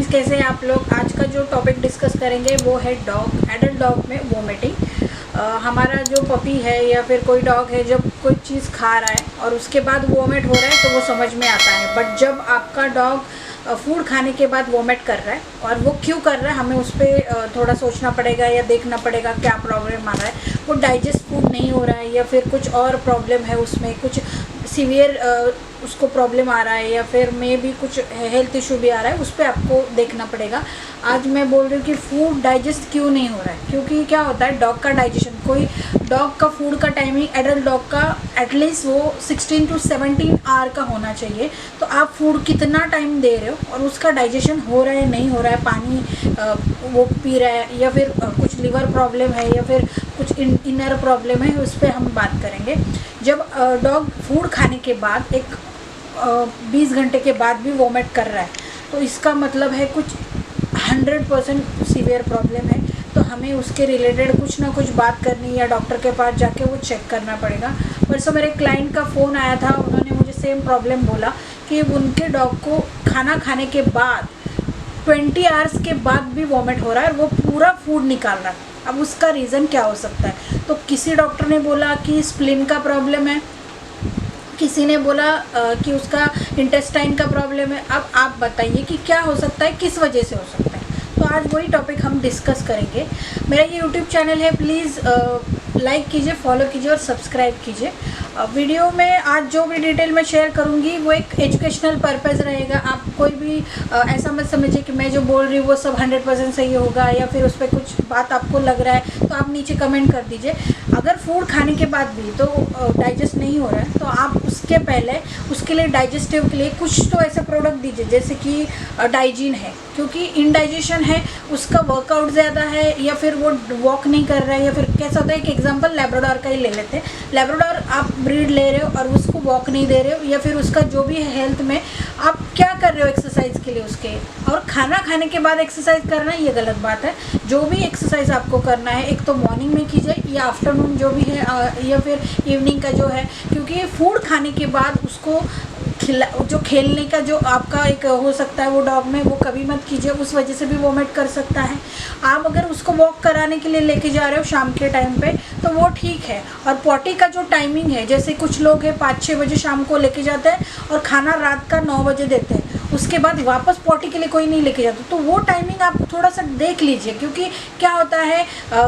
Friends, कैसे हैं आप लोग। आज का जो टॉपिक डिस्कस करेंगे वो है डॉग, एडल्ट डॉग में वोमिटिंग। हमारा जो पपी है या फिर कोई डॉग है, जब कोई चीज़ खा रहा है और उसके बाद वोमिट हो रहा है तो वो समझ में आता है। बट जब आपका डॉग फूड खाने के बाद वोमिट कर रहा है और वो क्यों कर रहा है, हमें उस पर थोड़ा सोचना पड़ेगा या देखना पड़ेगा क्या प्रॉब्लम आ रहा है। वो डाइजेस्ट फूड नहीं हो रहा है या फिर कुछ और प्रॉब्लम है, उसमें कुछ सीवियर उसको प्रॉब्लम आ रहा है या फिर में भी कुछ हेल्थ इशू भी आ रहा है, उस पर आपको देखना पड़ेगा। आज मैं बोल रही हूँ कि फूड डाइजेस्ट क्यों नहीं हो रहा है, क्योंकि क्या होता है डॉग का डाइजेशन, कोई डॉग का फूड का टाइमिंग एडल्ट डॉग का एटलीस्ट वो 16 to 17 आवर का होना चाहिए। तो आप फूड कितना टाइम दे रहे हो और उसका डाइजेशन हो रहा है नहीं हो रहा है, पानी वो पी रहा है या फिर कुछ लिवर प्रॉब्लम है या फिर कुछ इनर प्रॉब्लम है, उस पर हम बात करेंगे। जब डॉग फूड खाने के बाद एक 20 घंटे के बाद भी वोमिट कर रहा है तो इसका मतलब है कुछ 100% सीवियर प्रॉब्लम है। तो हमें उसके रिलेटेड कुछ ना कुछ बात करनी या डॉक्टर के पास जाके वो चेक करना पड़ेगा। परसों मेरे क्लाइंट का फ़ोन आया था, उन्होंने मुझे सेम प्रॉब्लम बोला कि उनके डॉग को खाना खाने के बाद 20 आवर्स के बाद भी वोमिट हो रहा है और वो पूरा फूड निकाल रहा है। अब उसका रीज़न क्या हो सकता है? तो किसी डॉक्टर ने बोला कि स्प्लीन का प्रॉब्लम है, किसी ने बोला कि उसका इंटेस्टाइन का प्रॉब्लम है। अब आप बताइए कि क्या हो सकता है, किस वजह से हो सकता है। तो आज वही टॉपिक हम डिस्कस करेंगे। मेरा ये यूट्यूब चैनल है, प्लीज़ लाइक कीजिए, फॉलो कीजिए और सब्सक्राइब कीजिए। वीडियो में आज जो भी डिटेल मैं शेयर करूँगी वो एक एजुकेशनल पर्पज़ रहेगा। आप कोई भी ऐसा मत समझिए कि मैं जो बोल रही हूँ वो सब 100% सही होगा या फिर उस पर कुछ बात आपको लग रहा है तो आप नीचे कमेंट कर दीजिए। अगर फूड खाने के बाद भी तो डाइजेस्ट नहीं हो रहा है तो आप उसके पहले उसके लिए डाइजेस्टिव के लिए कुछ तो ऐसे प्रोडक्ट दीजिए, जैसे कि डाइजीन है, क्योंकि इनडाइजेशन है, उसका वर्कआउट ज़्यादा है या फिर वो वॉक नहीं कर रहा है या फिर कैसा होता है। एक एग्जांपल लैब्राडोर का ही ले लेते हैं। लैब्राडोर आप ब्रीड ले रहे हो और उसको वॉक नहीं दे रहे हो या फिर उसका जो भी है हेल्थ में आप क्या कर रहे हो एक्सरसाइज के लिए उसके, और खाना खाने के बाद एक्सरसाइज करना ये गलत बात है। जो भी एक्सरसाइज आपको करना है एक तो मॉर्निंग में कीजिए या आफ्टरनून जो भी है या फिर इवनिंग का जो है, क्योंकि फूड खाने के बाद उसको जो खेलने का जो आपका एक हो सकता है वो डॉग में वो कभी मत कीजिए, उस वजह से भी वोमिट कर सकता है। आप अगर उसको वॉक कराने के लिए लेके जा रहे हो शाम के टाइम पे तो वो ठीक है। और पॉटी का जो टाइमिंग है, जैसे कुछ लोग हैं 5-6 बजे शाम को लेके जाते हैं और खाना रात का 9 बजे देते हैं, उसके बाद वापस पॉटी के लिए कोई नहीं लेके जाता। तो वो टाइमिंग आप थोड़ा सा देख लीजिए, क्योंकि क्या होता है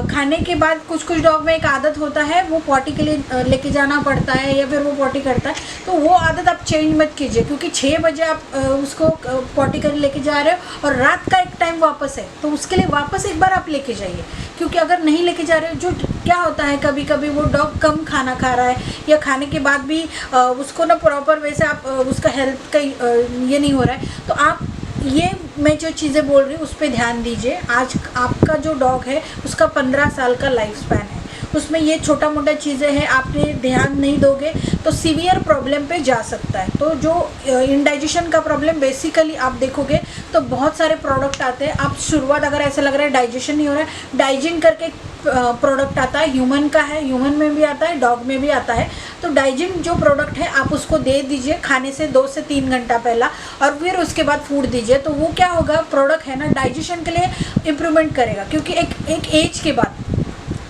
खाने के बाद कुछ कुछ डॉग में एक आदत होता है वो पॉटी के लिए लेके जाना पड़ता है या फिर वो पॉटी करता है, तो वो आदत आप चेंज मत कीजिए। क्योंकि 6 बजे आप उसको पॉटी कर लेके जा रहे हो और रात का एक टाइम वापस है तो उसके लिए वापस एक बार आप लेके जाइए। क्योंकि अगर नहीं लेके जा रहे हो, जो क्या होता है कभी कभी वो डॉग कम खाना खा रहा है या खाने के बाद भी उसको ना प्रॉपर वैसे आप उसका हेल्थ का ये नहीं हो रहा है, तो आप ये मैं जो चीज़ें बोल रही हूँ उस पर ध्यान दीजिए। आज आपका जो डॉग है उसका 15 साल का लाइफ स्पैन है, उसमें ये छोटा मोटा चीज़ें हैं, आपने ध्यान नहीं दोगे तो सीवियर प्रॉब्लम पे जा सकता है। तो जो इंडाइजेशन का प्रॉब्लम बेसिकली आप देखोगे तो बहुत सारे प्रोडक्ट आते हैं। आप शुरुआत अगर ऐसा लग रहा है डाइजेशन नहीं हो रहा है, डाइजिन करके प्रोडक्ट आता है, ह्यूमन का है, ह्यूमन में भी आता है, डॉग में भी आता है। तो डाइजिन जो प्रोडक्ट है आप उसको दे दीजिए खाने से 2 से 3 घंटा पहला, और फिर उसके बाद फूड दीजिए। तो वो क्या होगा, प्रोडक्ट है ना डाइजेशन के लिए इम्प्रूवमेंट करेगा। क्योंकि एक एज के बाद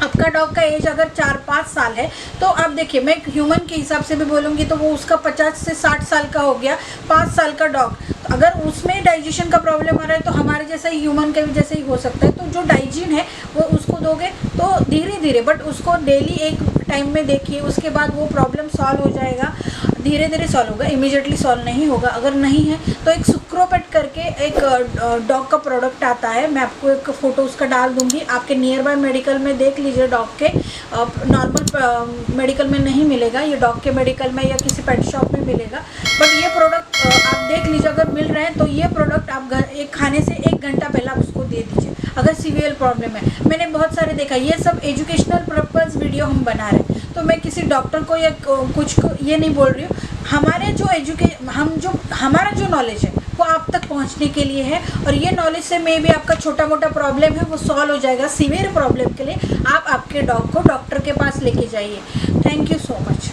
आपका डॉग का एज अगर 4-5 साल है तो आप देखिए, मैं ह्यूमन के हिसाब से भी बोलूँगी तो वो उसका 50 से 60 साल का हो गया, 5 साल का डॉग। तो अगर उसमें डाइजेशन का प्रॉब्लम आ रहा है तो हमारे जैसा ही ह्यूमन का भी जैसे ही हो सकता है। तो जो डाइजीन है वो उसको दोगे तो धीरे धीरे, बट उसको डेली एक टाइम में देखिए, उसके बाद वो प्रॉब्लम सॉल्व हो जाएगा, धीरे धीरे सॉल्व होगा, इमीडिएटली सॉल्व नहीं होगा। अगर नहीं है तो एक सुक्रोपेट करके एक डॉग का प्रोडक्ट आता है, मैं आपको एक फ़ोटो उसका डाल दूंगी, आपके नियर बाय मेडिकल में देख लीजिए। डॉग के नॉर्मल मेडिकल में नहीं मिलेगा, ये डॉग के मेडिकल में या किसी पेट शॉप में मिलेगा। बट ये प्रोडक्ट आप देख लीजिए, अगर मिल रहे हैं तो ये प्रोडक्ट आप एक खाने से 1 घंटा पहले आप उसको दे दीजिए अगर सीवियर प्रॉब्लम है। मैंने बहुत सारे देखा, ये सब एजुकेशनल पर्पज़ वीडियो हम बना रहे हैं, तो मैं किसी डॉक्टर को या कुछ को ये नहीं बोल रही हूँ। हमारे जो हमारा जो नॉलेज है वो आप तक पहुंचने के लिए है, और ये नॉलेज से मे भी आपका छोटा मोटा प्रॉब्लम है वो सॉल्व हो जाएगा। सीवियर प्रॉब्लम के लिए आप आपके डॉग को डॉक्टर के पास लेके जाइए। Thank you so much.